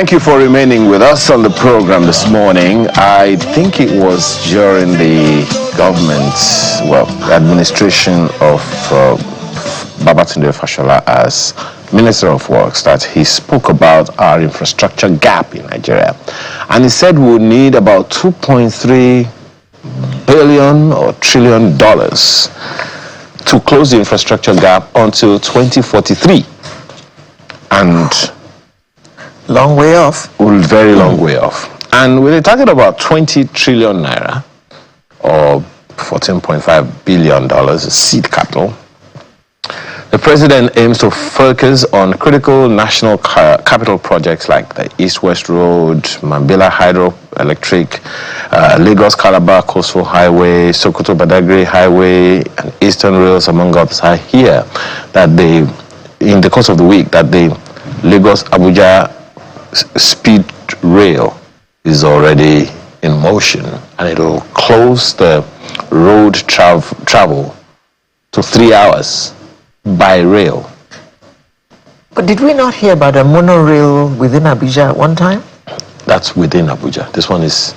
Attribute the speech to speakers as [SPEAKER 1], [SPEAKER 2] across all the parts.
[SPEAKER 1] Thank you for remaining with us on the program this morning. I think it was during the administration of Babatunde Fashola as Minister of Works that he spoke about our infrastructure gap in Nigeria. And he said we'll need about $2.3 billion or trillion dollars to close the infrastructure gap until 2043. And
[SPEAKER 2] long way off.
[SPEAKER 1] Very long way off. And we're talking about 20 trillion naira or $14.5 billion seed capital. The president aims to focus on critical national capital projects like the East-West Road, Mambila Hydroelectric, Lagos-Calabar Coastal Highway, Sokoto-Badagry Highway, and Eastern Rails, among others. I hear that in the course of the week, that the Lagos-Abuja speed rail is already in motion, and it will close the road travel to 3 hours by rail.
[SPEAKER 2] But did we not hear about a monorail within Abuja at one time?
[SPEAKER 1] That's within Abuja. This one is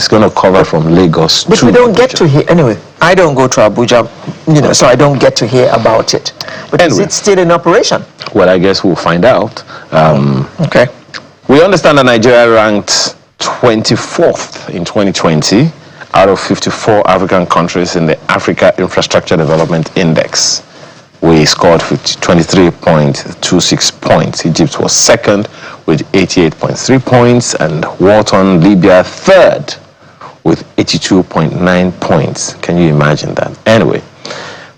[SPEAKER 1] going to cover from Lagos to
[SPEAKER 2] But we don't
[SPEAKER 1] Abuja.
[SPEAKER 2] get to hear, anyway, I don't go to Abuja, so I don't get to hear about it. But anyway, is it still in operation?
[SPEAKER 1] Well, I guess we'll find out.
[SPEAKER 2] Okay.
[SPEAKER 1] We understand that Nigeria ranked 24th in 2020 out of 54 African countries in the Africa Infrastructure Development Index. We scored 23.26 points. Egypt was second with 88.3 points, and Wharton, Libya, third with 82.9 points. Can you imagine that? Anyway,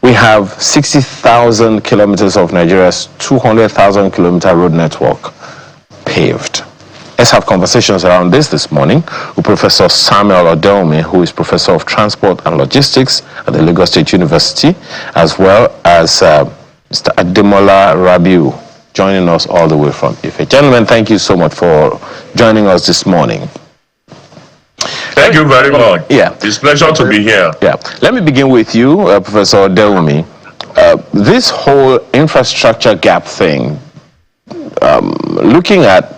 [SPEAKER 1] we have 60,000 kilometers of Nigeria's 200,000 kilometer road network paved. Let's have conversations around this morning with Professor Samuel Odelme, who is Professor of Transport and Logistics at the Lagos State University, as well as Mr. Ademola Rabiu, joining us all the way from Ife. Gentlemen, thank you so much for joining us this morning.
[SPEAKER 3] Thank you very much.
[SPEAKER 1] Yeah.
[SPEAKER 3] It's a pleasure to be here.
[SPEAKER 1] Yeah. Let me begin with you, Professor Odelme. This whole infrastructure gap thing, looking at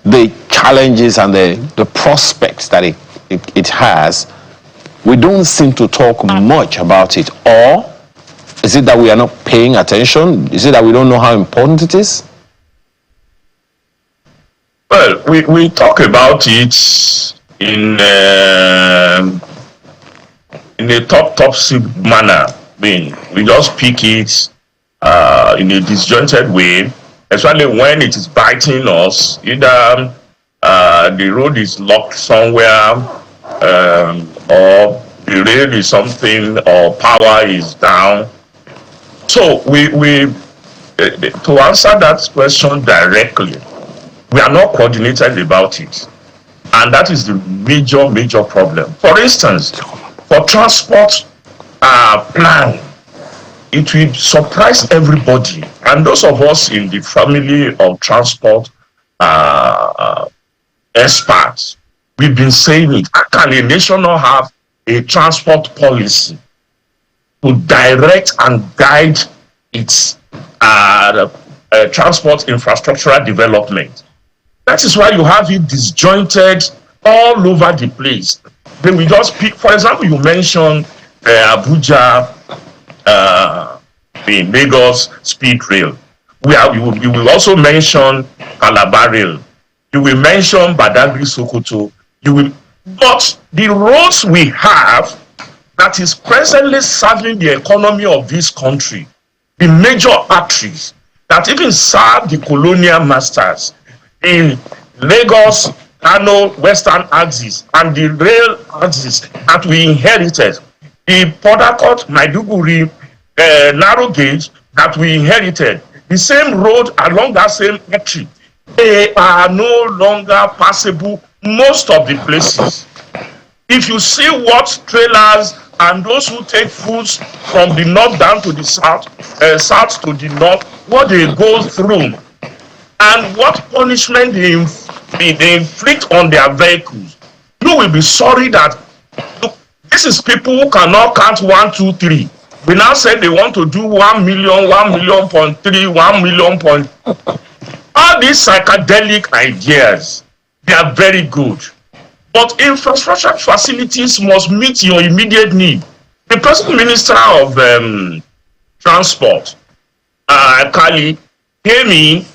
[SPEAKER 1] the challenges and the prospects that it has, we don't seem to talk much about it. Or is it that we are not paying attention? Is it that we don't know how important it is?
[SPEAKER 3] Well, we talk about it in a topsy manner. We just pick it in a disjointed way, especially when it is biting us. Either the road is locked somewhere, or the rail is something, or power is down. So to answer that question directly, we are not coordinated about it, and that is the major problem. For instance, for transport plan, it will surprise everybody, and those of us in the family of transport experts, we've been saying it. How can a nation not have a transport policy to direct and guide its transport infrastructural development? That is why you have it disjointed all over the place. Then we just pick, for example, you mentioned Abuja, the Lagos speed rail. You will also mention Calabar rail. You will mention Badagry Sokoto. But the roads we have that is presently serving the economy of this country, the major arteries that even serve the colonial masters in Lagos, Kano, Western axis, and the rail axis that we inherited, the Port Harcourt, Maiduguri, narrow gauge that we inherited, the same road along that same artery, they are no longer passable most of the places. If you see what trailers and those who take foods from the north down to the south, south to the north, what they go through, and what punishment they inflict on their vehicles, you will be sorry that, look, this is people who cannot count 1, 2, 3. We now say they want to do 1 million, 1 million point 3, 1 million point. All these psychedelic ideas, they are very good. But infrastructure facilities must meet your immediate need. The present Minister of Transport, Kali, came in,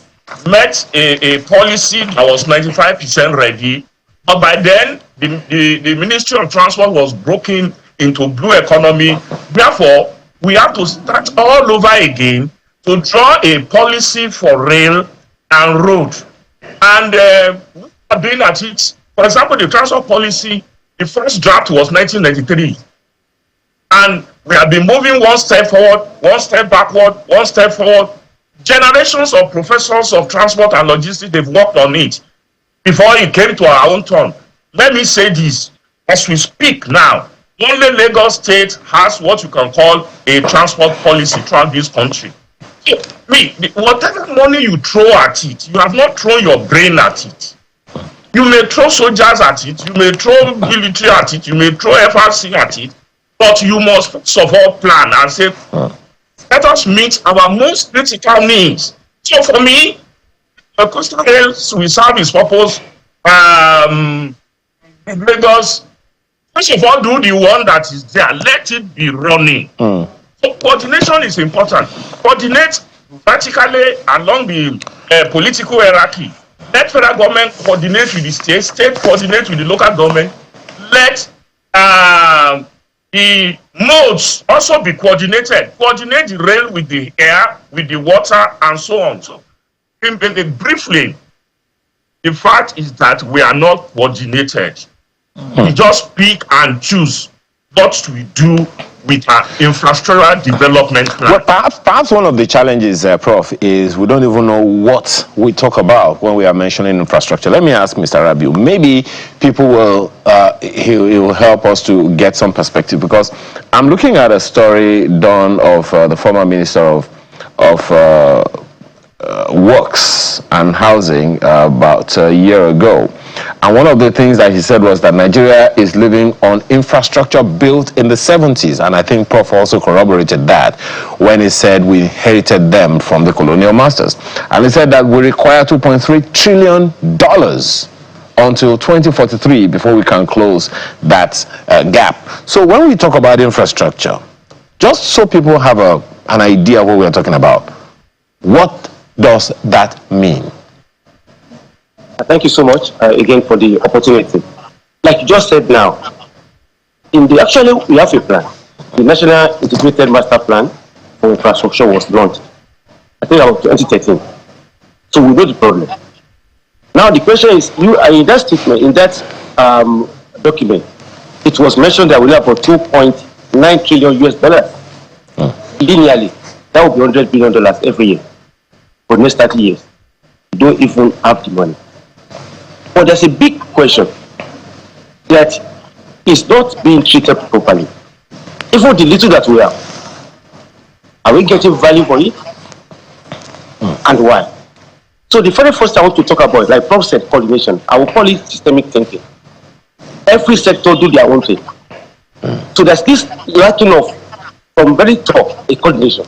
[SPEAKER 3] met a policy that was 95% ready, but by then the Ministry of Transport was broken into blue economy. Therefore, we have to start all over again to draw a policy for rail and road. And we are doing at it. For example, the transport policy, the first draft was 1993. And we have been moving one step forward, one step backward, one step forward. Generations of professors of transport and logistics, they've worked on it before it came to our own turn. Let me say this, as we speak now, only Lagos State has what you can call a transport policy throughout this country. Whatever money you throw at it, you have not thrown your brain at it. You may throw soldiers at it, you may throw military at it, you may throw FRC at it, but you must first of all plan and say, let us meet our most critical needs. So for me, the coastal rail will serve its purpose. Lagos, first of all, do the one that is there. Let it be running. So coordination is important. Coordinate vertically along the political hierarchy. Let federal government coordinate with the state coordinate with the local government. Let the modes also be coordinated. Coordinate the rail with the air, with the water, and so on. So, briefly, the fact is that we are not coordinated. We just pick and choose what we do with our infrastructural development plan.
[SPEAKER 1] Well, perhaps one of the challenges, Prof, is we don't even know what we talk about when we are mentioning infrastructure. Let me ask Mr. Rabiu. Maybe people will, he will help us to get some perspective, because I'm looking at a story done of the former Minister of Works and Housing about a year ago. And one of the things that he said was that Nigeria is living on infrastructure built in the 70s. And I think Prof also corroborated that when he said we inherited them from the colonial masters. And he said that we require $2.3 trillion until 2043 before we can close that gap. So when we talk about infrastructure, just so people have an idea of what we're talking about, what does that mean?
[SPEAKER 4] Thank you so much again for the opportunity. Like you just said now, actually we have a plan. The National Integrated Master Plan for Infrastructure was launched, I think about 2013. So we know the problem. Now the question is, in that statement, in that document, it was mentioned that we have about $2.9 trillion US. Linearly, that would be $100 billion every year for the next 30 years. We don't even have the money. But there's a big question that is not being treated properly. Even the little that we have, are we getting value for it? And why? So the very first I want to talk about, like Prof said, coordination. I will call it systemic thinking. Every sector do their own thing. So there's this lacking of, from very top, a coordination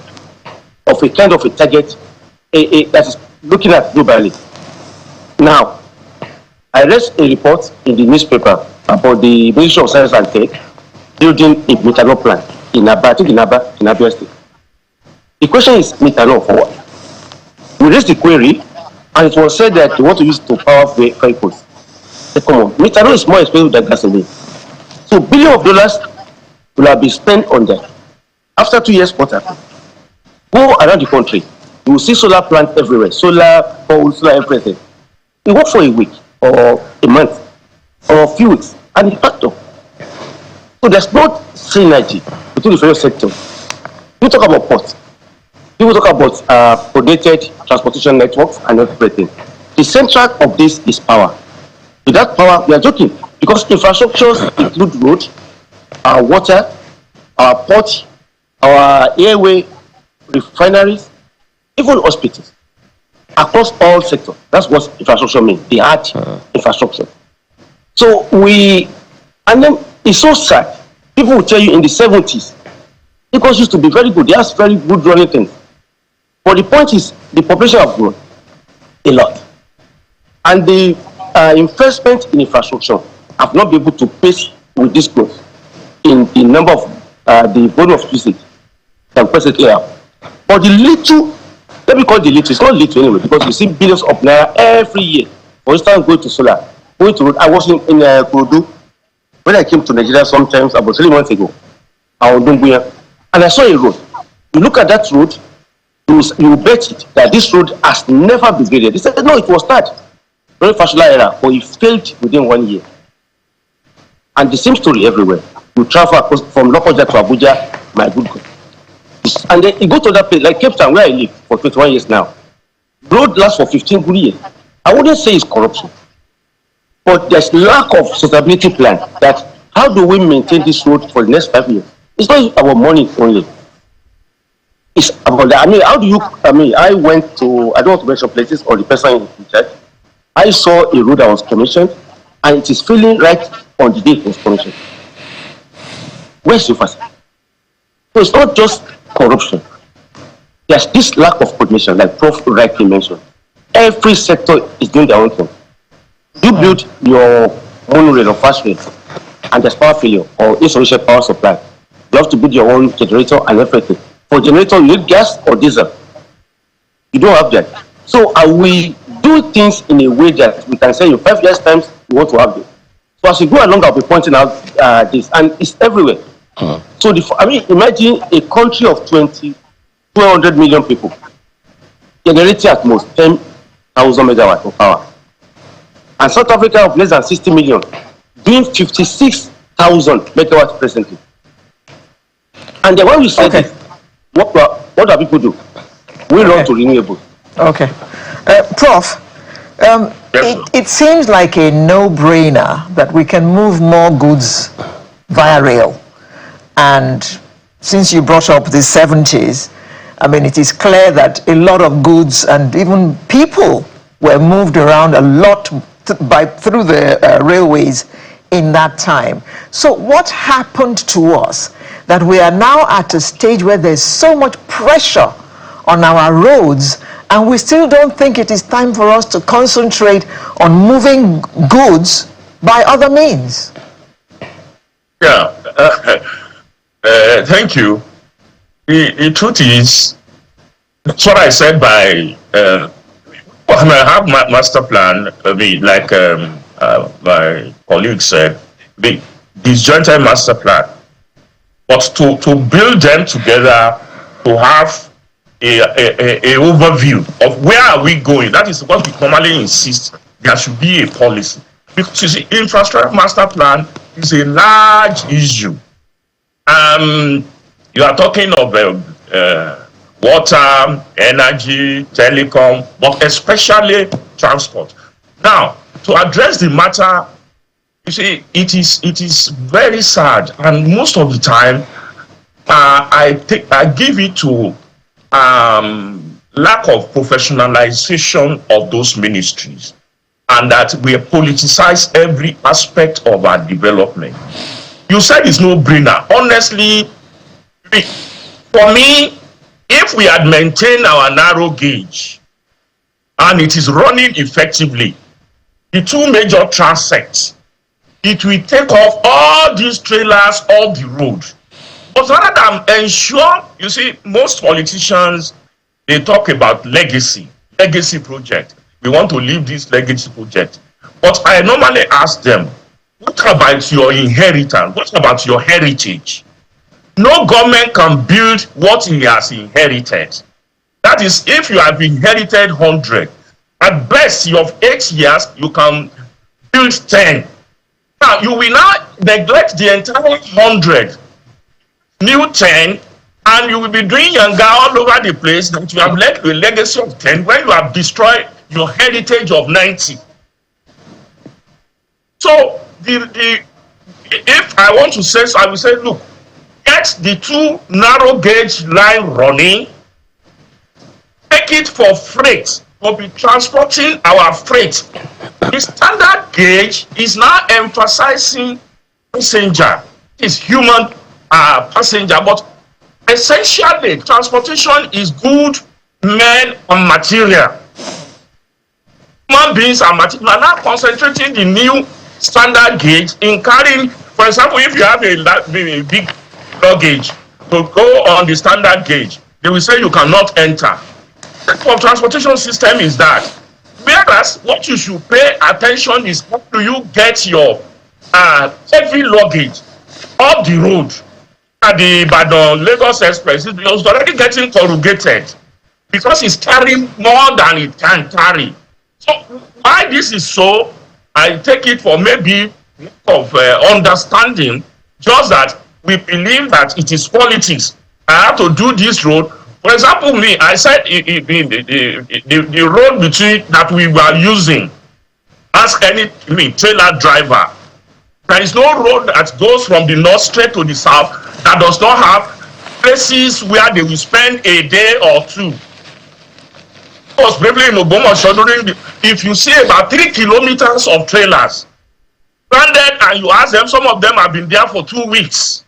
[SPEAKER 4] of a kind of a target that is looking at globally. Now, I read a report in the newspaper about the Ministry of Science and Tech building a methanol plant in Abia State. The question is, methanol for what? We raised the query, and it was said that they want to use it to power vehicles. Come on, methanol is more expensive than gasoline. So billions of dollars will have been spent on that. After 2 years, what happened? Go around the country, you will see solar plants everywhere, solar poles, solar everything. You work for a week or a month or a few weeks, and it's backed up. So there's no synergy between the various sectors. You talk about ports. People talk about coordinated transportation networks and everything. The central of this is power. Without power, we are joking, because infrastructures include roads, our water, our ports, our airway, refineries, even hospitals. Across all sectors. That's what infrastructure means, the hard infrastructure. So and then it's so sad. People will tell you in the 70s, Lagos used to be very good. They have very good running things. But the point is, the population have grown. a lot. And the investment in infrastructure have not been able to pace with this growth in the number of the volume of usage that we presently have. But the little, let me call it the little, it's not little anyway, because you see billions of naira every year. For instance, going to solar, going to road. I was in Kurudu when I came to Nigeria sometimes about 3 months ago. I was doing, and I saw a road. You look at that road, you bet it that this road has never been graded. They said, no, it was started during Fashola era, but it failed within 1 year. And the same story everywhere. You travel across from Lokoja to Abuja, my good God. And then you go to that place, like Cape Town, where I live for 21 years now. Road lasts for 15 good years. I wouldn't say it's corruption, but there's lack of sustainability plan. That how do we maintain this road for the next 5 years? It's not about money only. It's about that. I mean, how do you? I mean, I went to, I don't want to mention places or the person in charge. I saw a road that was commissioned, and it is failing right on the day it was commissioned. Where's your facility? So it's not just corruption. There's this lack of coordination, like Prof rightly mentioned. Every sector is doing their own thing. You build your monorail or fast rail, and there's power failure or insufficient power supply. You have to build your own generator and everything. For generator, you need gas or diesel. You don't have that. So are we doing things in a way that we can say in 5 years' time we want to have this? So as we go along, I'll be pointing out this, and it's everywhere. So I mean, imagine a country of 200 million people generating at most 10,000 megawatts of power, and South Africa of less than 60 million doing 56,000 megawatts presently. And then when we say this, what do people do? We run to renewables.
[SPEAKER 2] Okay. Prof, it seems like a no-brainer that we can move more goods via rail. And since you brought up the 70s, I mean, it is clear that a lot of goods and even people were moved around a lot through the railways in that time. So what happened to us that we are now at a stage where there's so much pressure on our roads, and we still don't think it is time for us to concentrate on moving goods by other means?
[SPEAKER 3] Yeah, thank you. The truth is, that's what I said by, when I have my master plan, I mean, like my colleague said, the disjointed master plan. But to build them together, to have a overview of where are we going, that is what we commonly insist, there should be a policy. Because you see, infrastructure master plan is a large issue. You are talking of water, energy, telecom, but especially transport. Now, to address the matter, you see, it is very sad, and most of the time, I give it to lack of professionalization of those ministries, and that we politicize every aspect of our development. You said it's no brainer. Honestly, for me, if we had maintained our narrow gauge and it is running effectively, the two major transects, it will take off all these trailers off the road. But rather than ensure, you see, most politicians, they talk about legacy project. We want to leave this legacy project. But I normally ask them, what about your inheritance? What about your heritage? No government can build what he has inherited. That is, if you have inherited 100, at best, you have 8 years, you can build 10. Now, you will not neglect the entire 100, new 10, and you will be doing yanga all over the place that you have left a legacy of 10 when you have destroyed your heritage of 90. So, if I want to say so, I will say, look, get the two narrow gauge line running, take it for freight, we'll be transporting our freight. The standard gauge is now emphasizing passenger, it's human passenger, but essentially transportation is good, men, and material. human beings are now concentrating the new standard gauge in carrying, for example, if you have a big luggage to go on the standard gauge, they will say you cannot enter. The transportation system is that. Whereas what you should pay attention is how do you get your heavy luggage off the road. At the Lagos Express, it was already getting corrugated because it's carrying more than it can carry. So why this is so, I take it for maybe of understanding, just that we believe that it is politics. I have to do this road. For example, me, I said the road between that we were using, ask any trailer driver, there is no road that goes from the north straight to the south that does not have places where they will spend a day or two. Because briefly in Ogbomoso, if you see about 3 kilometers of trailers stranded and you ask them, some of them have been there for 2 weeks.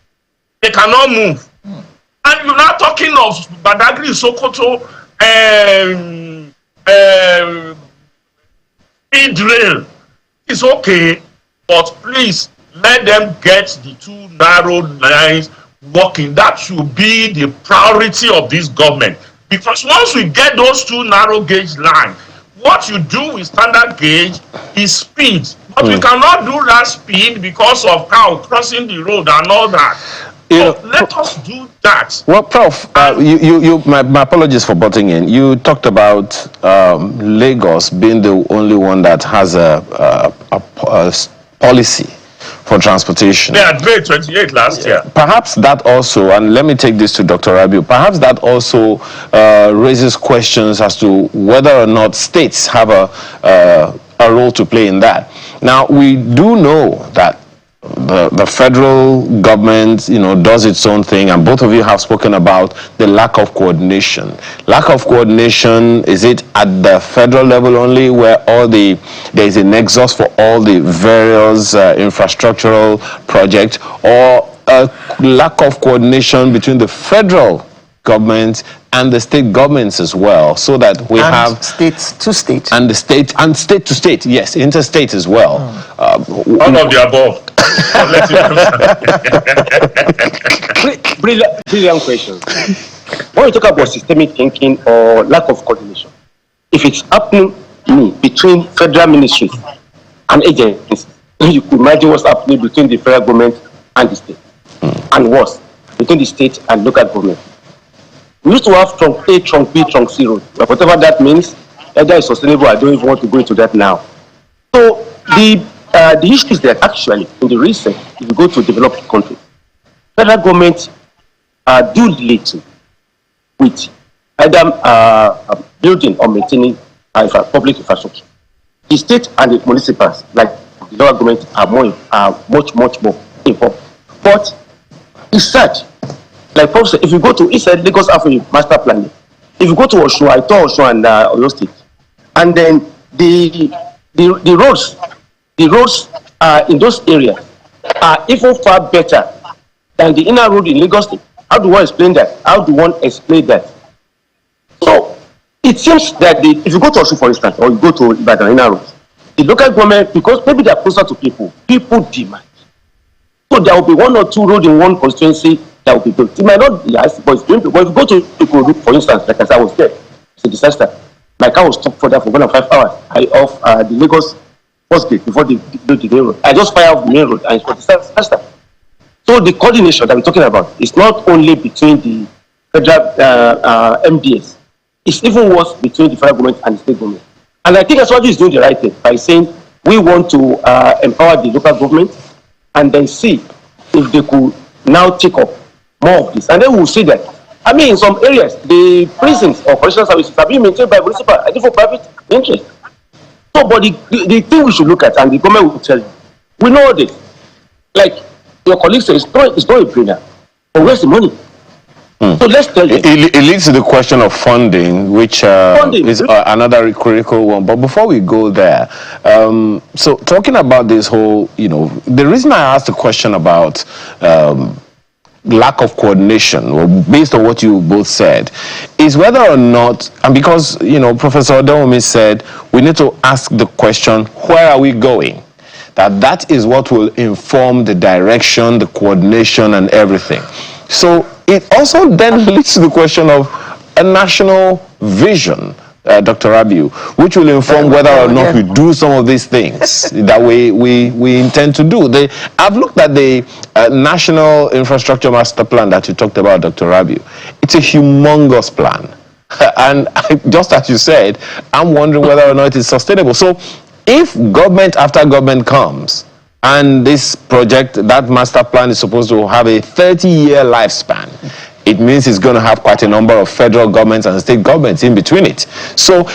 [SPEAKER 3] They cannot move. And you're not talking of Badagry, Sokoto, speed rail. It's okay, but please let them get the 2 narrow lines working. That should be the priority of this government. Because once we get those 2 narrow gauge lines, what you do with standard gauge is speed. But we cannot do that speed because of cow crossing the road and all that. So let us do that.
[SPEAKER 1] Well, Prof, my apologies for butting in. You talked about Lagos being the only one that has a policy for transportation.
[SPEAKER 3] They had May 28 last year.
[SPEAKER 1] Perhaps that also, and let me take this to Dr. Rabiu, perhaps that also raises questions as to whether or not states have a role to play in that. Now, we do know that the federal government, does its own thing, and both of you have spoken about the lack of coordination. Lack of coordination, is it at the federal level only, where there is a nexus for all the various infrastructural projects, or a lack of coordination between the federal government and the state governments as well, so that we have
[SPEAKER 2] states to state
[SPEAKER 1] and the state and state to state, yes, interstate as well.
[SPEAKER 3] All of the above.
[SPEAKER 4] Brilliant question. When we talk about systemic thinking or lack of coordination, if it's happening between federal ministries and agencies, you could imagine what's happening between the federal government and the state, and worse, between the state and local government. We used to have trunk A, trunk B, trunk C road, but whatever that means, either is sustainable. I don't even want to go into that now. So the issue is that actually in the recent, if you go to developed countries, federal government do little with either building or maintaining public infrastructure. The state and the municipals, like the local government, are much more involved. But research, like Prof said, if you go to inside Lagos Africa master planning, if you go to Osun, I told Osun and Oyo State, and then the roads in those areas are even far better than the inner road in Lagos State. How do one explain that? How do one explain that? So it seems that if you go to Osun, for instance, or you go to Ibadan inner road, the local government, because maybe they are closer to people demand. So there will be 1 or 2 roads in one constituency that will be built. It might not be as, but it's going to. But if you go to Ikorodu, for instance, like I was there, it's a disaster. My car was stuck for more than 5 hours. I off the Lagos first gate before they built the main road. I just fire off the main road and it's a disaster. So the coordination that we're talking about is not only between the federal MDS, it's even worse between the federal government and the state government. And I think Aswaju is doing the right thing by saying we want to empower the local government and then see if they could now take up more of this. And then we'll see that. I mean, in some areas, the prisons or correctional services are being maintained by municipal, I think for private interest. So, but the thing we should look at, and the government will tell you, we know this. Like your colleague says, it's not a brainer. But where's the money? So let's tell you.
[SPEAKER 1] It leads to the question of funding, which is another critical one. But before we go there, so talking about this whole, the reason I asked the question about lack of coordination, or based on what you both said, is whether or not, and because, Professor Odeomi said, we need to ask the question, where are we going? That is what will inform the direction, the coordination, and everything. So it also then leads to the question of a national vision, Dr. Rabiu, which will inform whether or not we do some of these things that we intend to do. I've looked at the National Infrastructure Master Plan that you talked about, Dr. Rabiu. It's a humongous plan. And just as you said, I'm wondering whether or not it is sustainable. So if government after government comes, and this project, that master plan is supposed to have a 30-year lifespan, it means it's going to have quite a number of federal governments and state governments in between it. So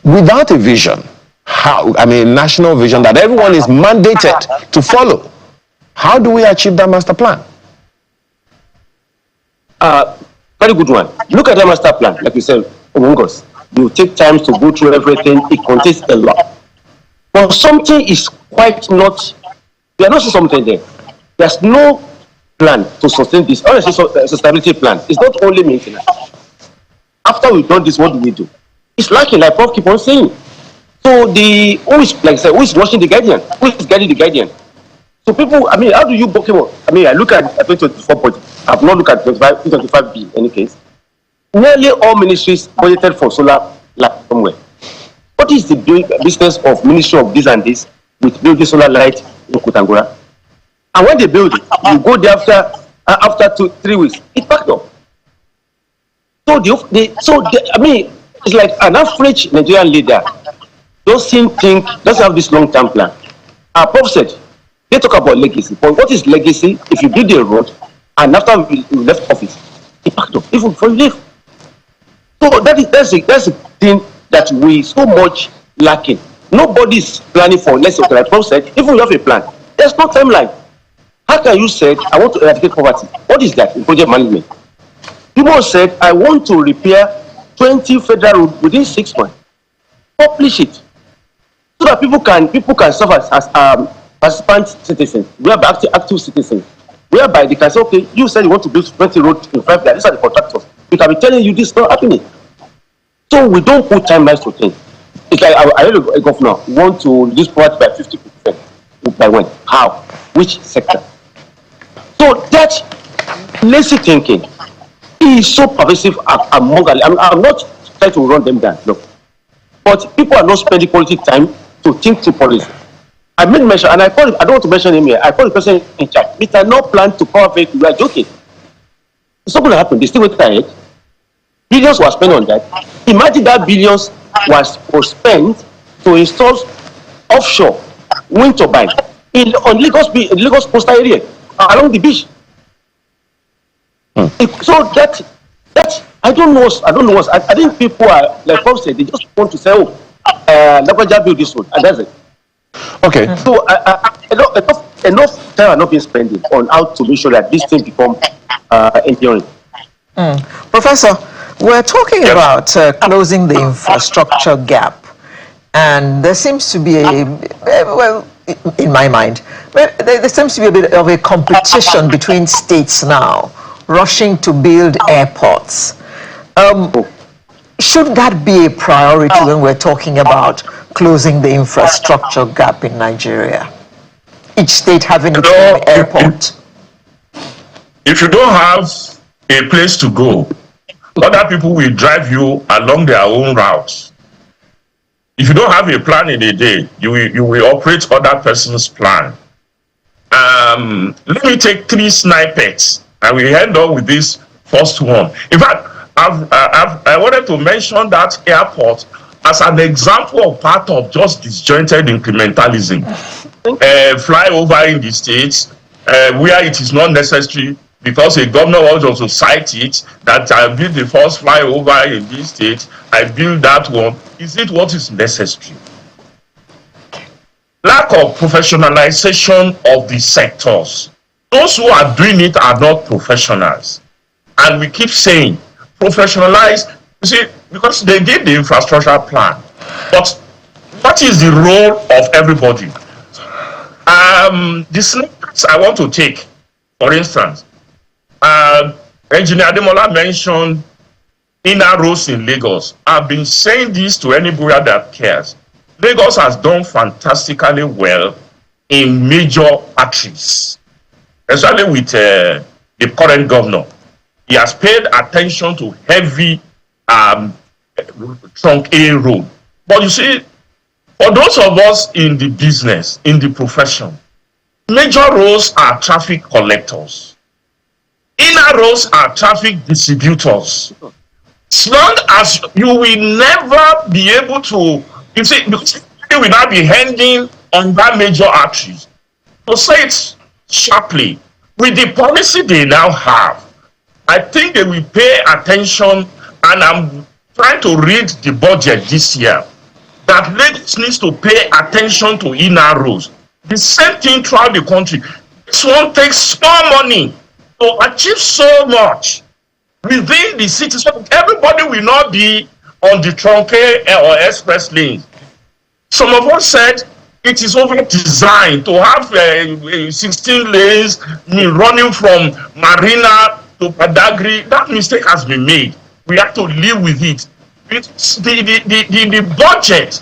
[SPEAKER 1] without a vision, national vision that everyone is mandated to follow, how do we achieve that master plan?
[SPEAKER 4] Very good one. Look at the master plan, like you said, Omongos. You take time to go through everything. It contains a lot. But something is quite not, there are not something there. There's no plan to sustain this. Honestly, sustainability plan. It's not only maintenance. After we've done this, what do we do? It's lacking, like Prof keep on saying. So who is watching the Guardian? Who is guiding the Guardian? So people, how do you book him up? I look at 2024 budget. I've not looked at 2025B in any case. Nearly all ministries budgeted for solar light somewhere. What is the business of Ministry of this and this with building solar light in Kutangura? And when they build it, you go there after 2-3 weeks, it's packed up. So it's like an average Nigerian leader doesn't have this long-term plan. Our Prof said, they talk about legacy, but what is legacy if you build a road and after you left office, it packed up, even before you leave? So that's the thing that we so much lacking. Nobody's planning for, let's say, like Prof said, even if you have a plan, there's no timeline. How can you say, I want to eradicate poverty? What is that in project management? People said, I want to repair 20 federal roads within 6 months. Publish it. So that people can serve as participant citizens, whereby active citizens, whereby they can say, okay, you said you want to build 20 roads in 5 years, these are the contractors. We can be telling you this is not happening. So we don't put timelines to things. It's like I heard a governor want to reduce poverty by 50%. By when? How? Which sector? So that lazy thinking is so pervasive among. I'm not trying to run them down, no. But people are not spending quality time to think through policy. I made mention, and I don't want to mention him here. I call the person in charge. It had no plan to power vehicle. We are joking. It's not going to happen. They still wait ahead. Billions were spent on that. Imagine that billions was spent to install offshore wind turbine on Lagos coastal area along the beach. So that I don't know. I think people are like Prof said, they just want to say, Lagos build this one, and that's it.
[SPEAKER 1] Okay.
[SPEAKER 4] So enough time are not being spent on how to make sure that this thing become enduring.
[SPEAKER 2] Professor, we're talking about closing the infrastructure gap, and there seems to be in my mind, there seems to be a bit of a competition between states now, rushing to build airports. Should that be a priority when we're talking about closing the infrastructure gap in Nigeria? Each state having its own airport.
[SPEAKER 3] If you don't have a place to go, other people will drive you along their own routes. If you don't have a plan in a day, you will operate other person's plan. Let me take 3 snippets, and we end up with this first one. In fact, I wanted to mention that airport as an example of part of just disjointed incrementalism. Flyover in the states where it is not necessary, because a governor wants to cite it, that I built the first flyover in this state, I built that one. Is it what is necessary? Lack of professionalization of the sectors. Those who are doing it are not professionals. And we keep saying, professionalize, you see, because they did the infrastructure plan. But what is the role of everybody? The snippets I want to take, for instance, Engineer Ademola mentioned inner roads in Lagos. I've been saying this to anybody that cares. Lagos has done fantastically well in major arteries, especially with the current governor. He has paid attention to heavy trunk A road. But you see, for those of us in the business, in the profession, major roads are traffic collectors. Inner roads are traffic distributors. As long as you will never be able to, you see, because you will not be handing on that major arteries. To say it sharply, with the policy they now have, I think they will pay attention, and I'm trying to read the budget this year, that Lagos needs to pay attention to inner roads. The same thing throughout the country. This one takes small money to achieve so much within the city, so everybody will not be on the trunke or express lanes. Some of us said it is over designed to have 16 lanes running from Marina to Badagry. That mistake has been made. We have to live with it. The budget,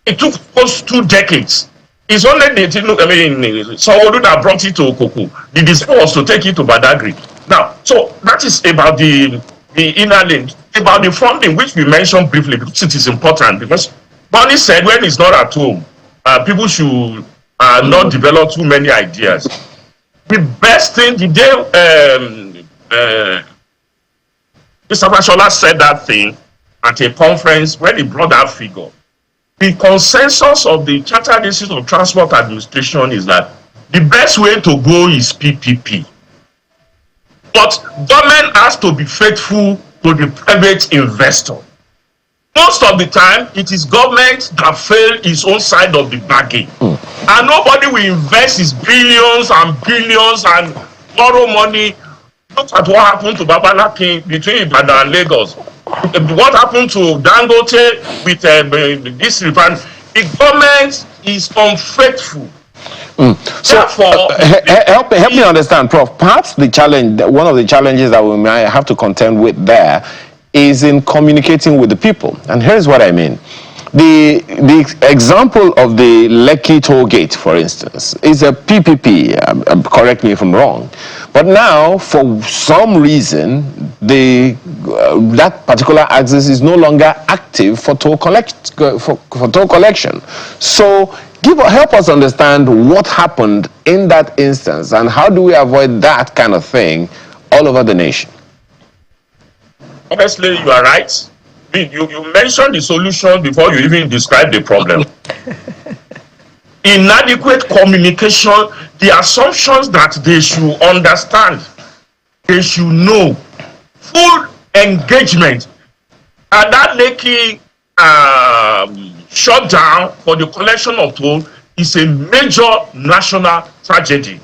[SPEAKER 3] it took us 2 decades. It's only someone that brought it to Okoko. The design was to take it to Badagry. Now, so that is about the inner lane. About the funding, which we mentioned briefly, because it is important. Because Bonnie said when he's not at home, people should not develop too many ideas. The best thing, the day Mr. Fashola said that thing at a conference when he brought that figure, the consensus of the Chartered Institute of Transport Administration is that the best way to go is PPP. But government has to be faithful to the private investor. Most of the time, it is government that fail its own side of the bargain. And nobody will invest his billions and billions and borrow money. Look at what happened to Babalaki between Ibadan and Lagos. What happened to Dangote with this refinery. The government is unfaithful.
[SPEAKER 1] So help me understand, Prof. Perhaps the challenge, one of the challenges that we might have to contend with there is in communicating with the people. And here's what I mean. The example of the Lekki toll gate, for instance, is a PPP. Correct me if I'm wrong. But now, for some reason, that particular axis is no longer active for toll collection. So help us understand what happened in that instance, and how do we avoid that kind of thing all over the nation?
[SPEAKER 3] Honestly, you are right. You mentioned the solution before you even described the problem. Inadequate communication, the assumptions that they should understand, they should know, full engagement. And that Lekki shutdown for the collection of toll is a major national tragedy.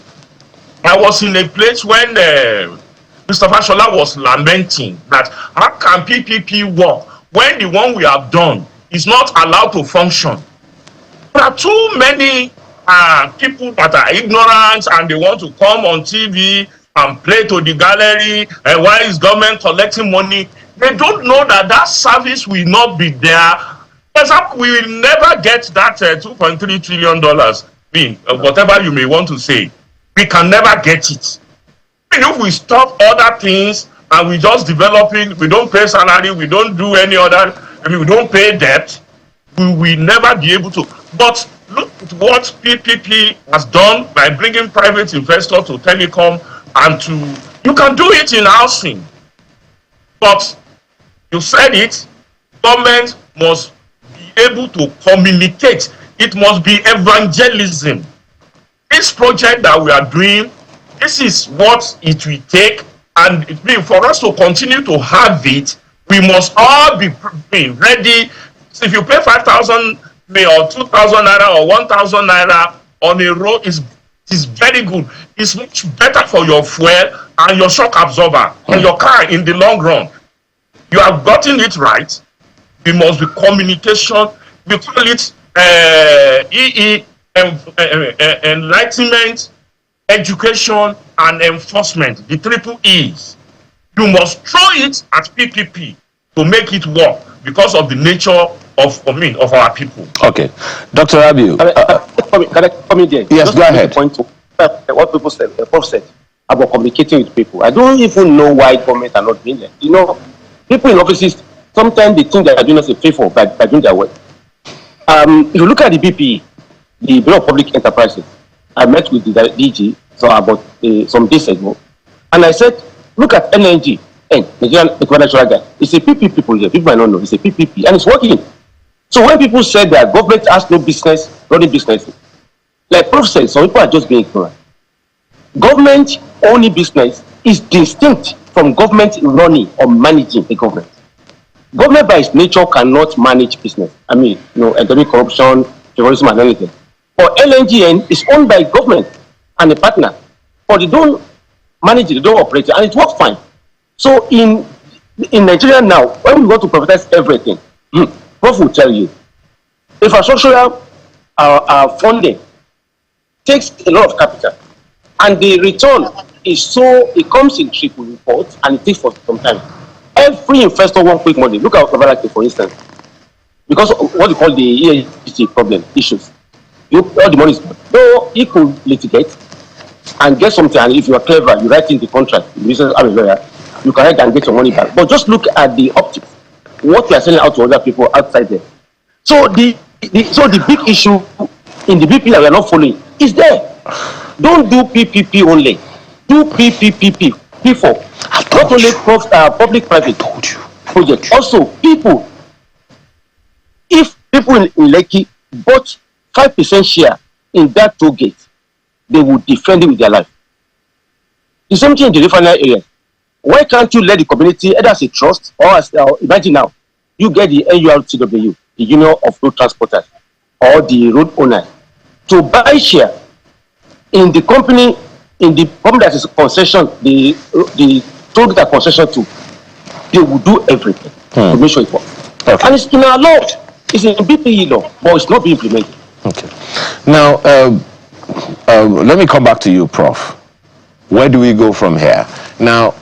[SPEAKER 3] I was in a place when Mr. Fashola was lamenting that how can PPP work when the one we have done is not allowed to function. There are too many people that are ignorant and they want to come on TV and play to the gallery. And why is government collecting money? They don't know that that service will not be there. For example, we will never get that $2.3 trillion, whatever you may want to say. We can never get it. Even if we stop other things and we just developing, we don't pay salary, we don't do any other, we don't pay debt, we will never be able to. But look at what PPP has done by bringing private investors to telecom and to, you can do it in housing. But you said it, government must be able to communicate. It must be evangelism. This project that we are doing, this is what it will take, and for us to continue to have it, we must all be ready. If you pay 5,000 or 2,000 naira or 1,000 naira on a road, is very good. It's much better for your fuel and your shock absorber and your car in the long run. You have gotten it right. We must be communication. We call it enlightenment, education, and enforcement, the triple E's. You must throw it at PPP to make it work because of the nature of our people.
[SPEAKER 1] Okay, Dr. Abiu.
[SPEAKER 4] Can I come in there?
[SPEAKER 1] Yes,
[SPEAKER 4] Just
[SPEAKER 1] go
[SPEAKER 4] to make
[SPEAKER 1] ahead.
[SPEAKER 4] a point to what people said, the Prof said about communicating with people. I don't even know why government are not doing that. You know, people in offices, sometimes they think they are doing us a favor by doing their work. If you look at the BPE, the Bureau of Public Enterprises, I met with the DG about some days ago, and I said, look at LNG, Nigerian Natural Gas. It's a PPP people here. People might not know. It's a PPP, and it's working. So when people say that government has no business running businesses, like Prof said, some people are just being ignorant. Government owning business is distinct from government running or managing a government. Government by its nature cannot manage business. I mean, endemic corruption, terrorism, and anything. But LNGN is owned by government and a partner, but they don't manage it, they don't operate it, and it works fine. So in Nigeria now, when we want to privatize everything, Prof will tell you, infrastructural funding takes a lot of capital, and the return is it comes in triple reports, and it takes for some time. Every investor wants quick money. Look at Kavalaki, for instance, because of what we call the ESG problem issues. All the money is gone. Though he could litigate and get something, and if you are clever, you write in the contract, you are a lawyer, you can write and get your money back. But just look at the optics, what we are selling out to other people outside there. So the big issue in the BP that we are not following is there. Don't do PPP only. Do PPP, P4. Not only public-private project. Also, people. If people in Lekki bought 5% share in that toll gate, they would defend it with their life. The same thing in the refinery area. Why can't you let the community, either as a trust or as imagine now, you get the NURTW, the Union of Road Transporters, or the road owner, to buy share in the company that is concession, the toll gate concession to. They will do everything to make sure it works. Okay. And it's in our law. It's in BPE law, but it's not being implemented.
[SPEAKER 1] Okay. Now, let me come back to you, Prof. Where do we go from here? Now,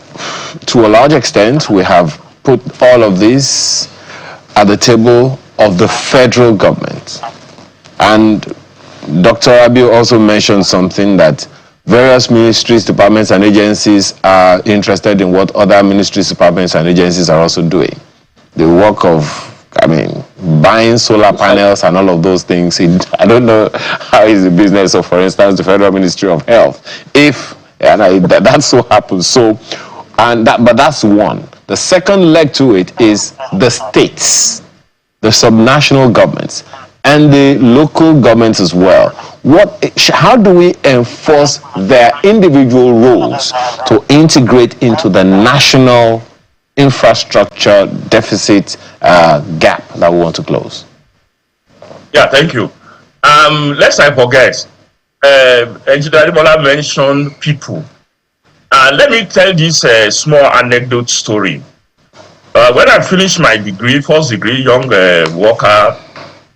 [SPEAKER 1] to a large extent, we have put all of this at the table of the federal government. And Dr. Abiu also mentioned something that various ministries, departments, and agencies are interested in what other ministries, departments, and agencies are also doing. The work of, buying solar panels and all of those things. I don't know how is the business of, for instance, the Federal Ministry of Health. That so happens. But that's one. The second leg to it is the states, the subnational governments, and the local governments as well. How do we enforce their individual roles to integrate into the national infrastructure deficit gap that we want to close?
[SPEAKER 3] Yeah, thank you. Lest I forget, Engineer Adebola mentioned people. Let me tell this small anecdote story. When I finished my degree, first degree, young worker,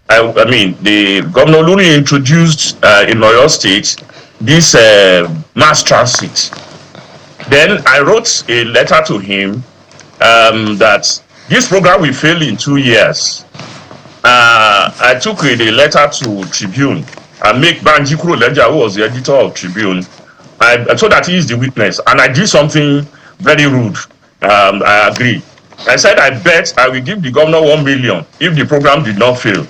[SPEAKER 3] the Governor Luni introduced in Oyo State this mass transit. Then I wrote a letter to him that this program will fail in 2 years. I took the letter to Tribune and make Banji Kuroleja, who was the editor of Tribune. I told that he is the witness, and I did something very rude. I agree. I said, I bet I will give the governor 1 million if the program did not fail.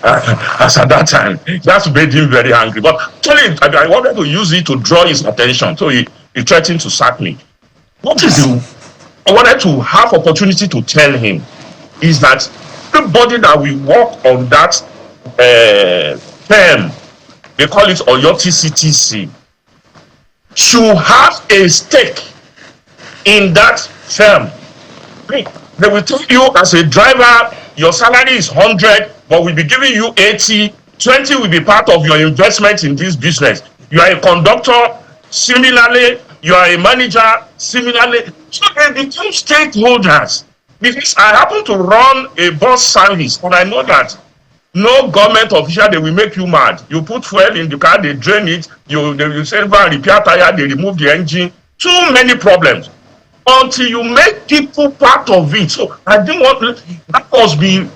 [SPEAKER 3] As at that time, that made him very angry. But actually, I wanted to use it to draw his attention, so he threatened to sack me. What is the I wanted to have opportunity to tell him is that everybody that we work on that term, they call it Oyo TCTC, should have a stake in that firm. They will tell you as a driver, your salary is 100, but we'll be giving you 80, 20 will be part of your investment in this business. You are a conductor, similarly, you are a manager, similarly. So they become stakeholders. Because I happen to run a bus service, and I know that No government official, they will make you mad. You put fuel in the car, they drain it, they will say, go and repair tire, they remove the engine. Too many problems. Until you make people part of it. So I think that must be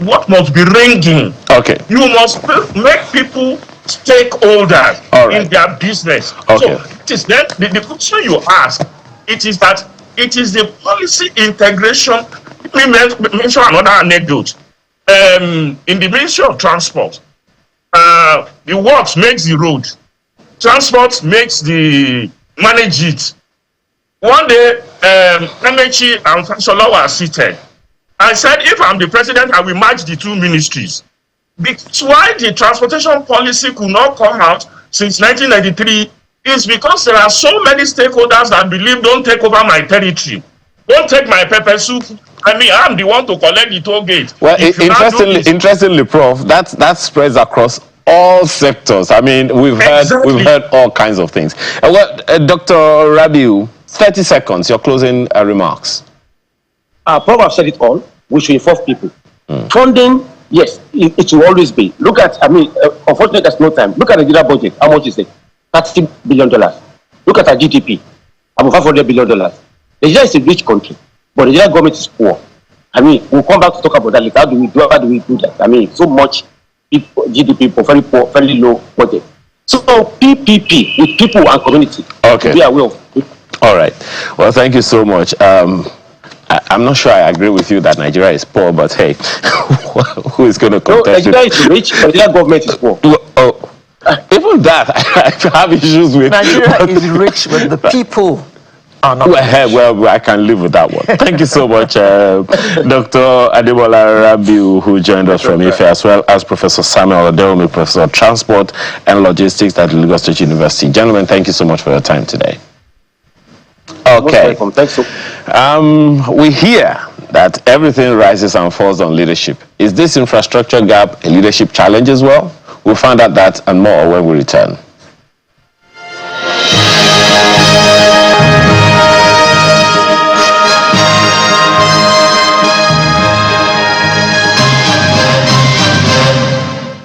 [SPEAKER 3] what must be ringing.
[SPEAKER 1] Okay.
[SPEAKER 3] You must make people stakeholders in their business.
[SPEAKER 1] Okay.
[SPEAKER 3] So it is then the question you ask, it is that it is the policy integration. Let me mention another anecdote. In the Ministry of Transport, the works makes the road, transport makes the manage it. One day, Nemechi and Fashola were seated. I said, if I'm the president, I will merge the two ministries. Because why the transportation policy could not come out since 1993 is because there are so many stakeholders that believe, don't take over my territory. Don't take my pepper soup. I mean, I'm the one to collect the toll gate.
[SPEAKER 1] Well, interestingly, Prof, that spreads across all sectors. I mean, we've heard all kinds of things. Dr. Rabiu, 30 seconds, your closing remarks.
[SPEAKER 4] Prof have said it all. We should inform people. Funding, yes, it will always be. Look at, unfortunately, there's no time. Look at the Nigeria budget. How much is it? $30 billion. Look at our GDP, about $500 billion. Nigeria is a rich country, but the Nigerian government is poor. We'll come back to talk about that later. How do we do that? So much GDP for very poor, very low budget. So PPP with people and community.
[SPEAKER 1] Okay.
[SPEAKER 4] Be aware of it.
[SPEAKER 1] All right. Well, thank you so much. I'm not sure I agree with you that Nigeria is poor, but hey, who is going to contest
[SPEAKER 4] Nigeria is rich, but the government is poor.
[SPEAKER 1] Even that, I have issues with.
[SPEAKER 2] Nigeria is rich, but the people are not.
[SPEAKER 1] Well, I can live with that one. Thank you so much, Dr. Adebola Rabiu, who joined us from IFE, as well as Professor Samuel Adeomi, Professor of Transport and Logistics at Lagos State University. Gentlemen, thank you so much for your time today. Okay.
[SPEAKER 4] Thanks.
[SPEAKER 1] We hear that everything rises and falls on leadership. Is this infrastructure gap a leadership challenge as well? We'll find out that and more when we return.